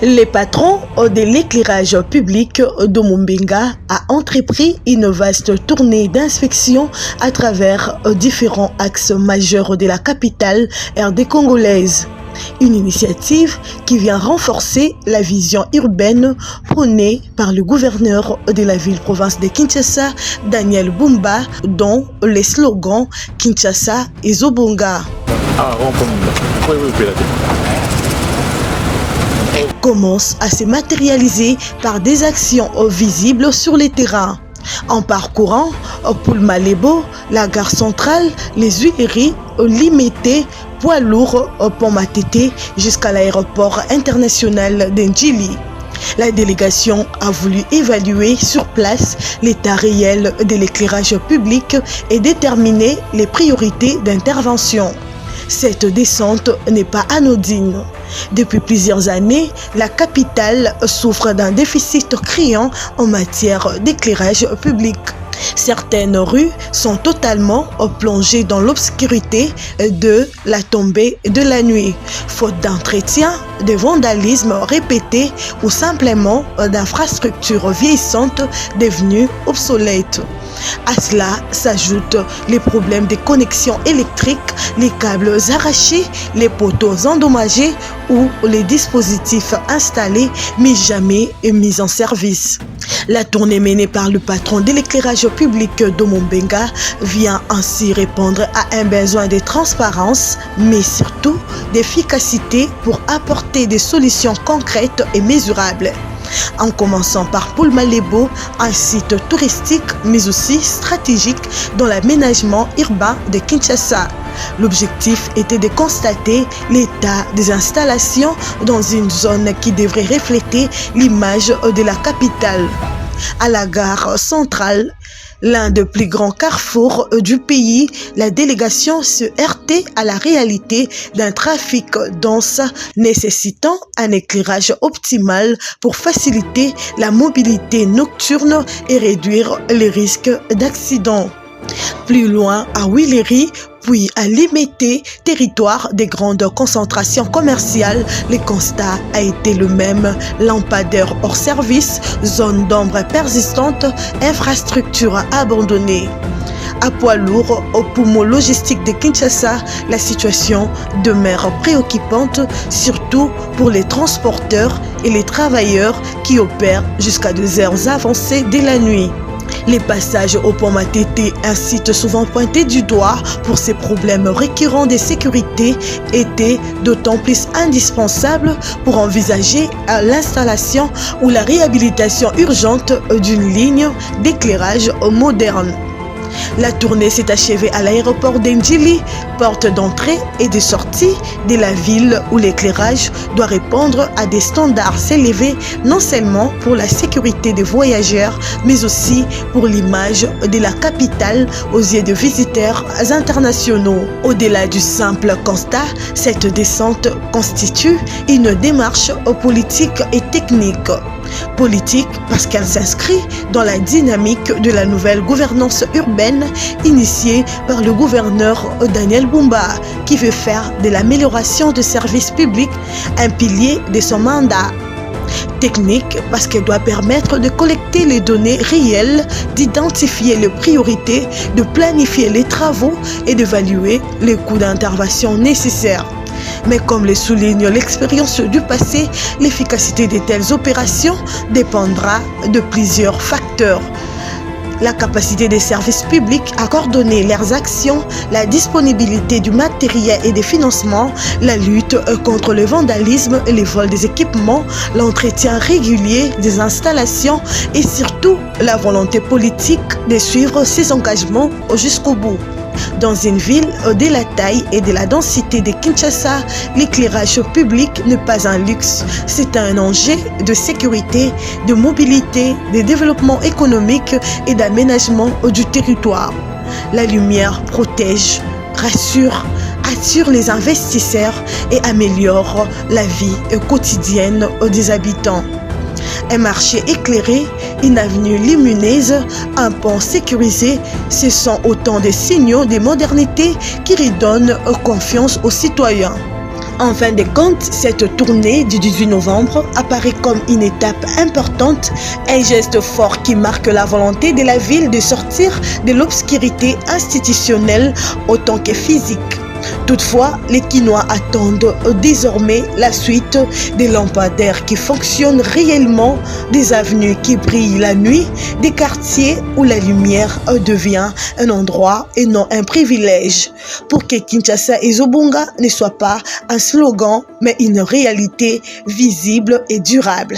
Les patrons de l'éclairage public de Mumbenga a entrepris une vaste tournée d'inspection à travers différents axes majeurs de la capitale RD congolaise. Une initiative qui vient renforcer la vision urbaine prônée par le gouverneur de la ville-province de Kinshasa, Daniel Bumba, dont les slogans Kinshasa et Zobonga commence à se matérialiser par des actions visibles sur les terrains. En parcourant Poulmalebo, la gare centrale, les Huileries, Limité, Poids lourd, Pont Matete jusqu'à l'aéroport international d'Ndjili. La délégation a voulu évaluer sur place l'état réel de l'éclairage public et déterminer les priorités d'intervention. Cette descente n'est pas anodine. Depuis plusieurs années, la capitale souffre d'un déficit criant en matière d'éclairage public. Certaines rues sont totalement plongées dans l'obscurité de la tombée de la nuit, faute d'entretien, de vandalisme répété ou simplement d'infrastructures vieillissantes devenues obsolètes. À cela s'ajoutent les problèmes de connexion électrique, les câbles arrachés, les poteaux endommagés ou les dispositifs installés mais jamais mis en service. La tournée menée par le patron de l'éclairage public de Mumbenga vient ainsi répondre à un besoin de transparence, mais surtout d'efficacité pour apporter des solutions concrètes et mesurables. En commençant par Poulmalebo, un site touristique mais aussi stratégique dans l'aménagement urbain de Kinshasa. L'objectif était de constater l'état des installations dans une zone qui devrait refléter l'image de la capitale. À la gare centrale, l'un des plus grands carrefours du pays, la délégation se heurtait à la réalité d'un trafic dense nécessitant un éclairage optimal pour faciliter la mobilité nocturne et réduire les risques d'accidents. Plus loin, à Huileries, puis à Limité, territoire des grandes concentrations commerciales, le constat a été le même. Lampadaires hors service, zone d'ombre persistante, infrastructures abandonnées. À Poids lourd, au poumon logistique de Kinshasa, la situation demeure préoccupante, surtout pour les transporteurs et les travailleurs qui opèrent jusqu'à des heures avancées de la nuit. Les passages au Pont Matete, un site souvent pointé du doigt pour ces problèmes récurrents de sécurité, étaient d'autant plus indispensables pour envisager l'installation ou la réhabilitation urgente d'une ligne d'éclairage moderne. La tournée s'est achevée à l'aéroport d'Ndjili, porte d'entrée et de sortie de la ville où l'éclairage doit répondre à des standards élevés non seulement pour la sécurité des voyageurs, mais aussi pour l'image de la capitale aux yeux de visiteurs internationaux. Au-delà du simple constat, cette descente constitue une démarche politique et technique. Politique parce qu'elle s'inscrit dans la dynamique de la nouvelle gouvernance urbaine initiée par le gouverneur Daniel Bumba qui veut faire de l'amélioration des services publics un pilier de son mandat. Technique parce qu'elle doit permettre de collecter les données réelles, d'identifier les priorités, de planifier les travaux et d'évaluer les coûts d'intervention nécessaires. Mais comme le souligne l'expérience du passé, l'efficacité de telles opérations dépendra de plusieurs facteurs. La capacité des services publics à coordonner leurs actions, la disponibilité du matériel et des financements, la lutte contre le vandalisme et les vols des équipements, l'entretien régulier des installations et surtout la volonté politique de suivre ces engagements jusqu'au bout. Dans une ville de la taille et de la densité de Kinshasa, l'éclairage public n'est pas un luxe, c'est un enjeu de sécurité, de mobilité, de développement économique et d'aménagement du territoire. La lumière protège, rassure, attire les investisseurs et améliore la vie quotidienne des habitants. Un marché éclairé, une avenue lumineuse, un pont sécurisé, ce sont autant de signaux de modernité qui redonnent confiance aux citoyens. En fin de compte, cette tournée du 18 novembre apparaît comme une étape importante, un geste fort qui marque la volonté de la ville de sortir de l'obscurité institutionnelle autant que physique. Toutefois, les Kinois attendent désormais la suite des lampadaires qui fonctionnent réellement, des avenues qui brillent la nuit, des quartiers où la lumière devient un endroit et non un privilège, pour que Kinshasa et Zobunga ne soient pas un slogan, mais une réalité visible et durable.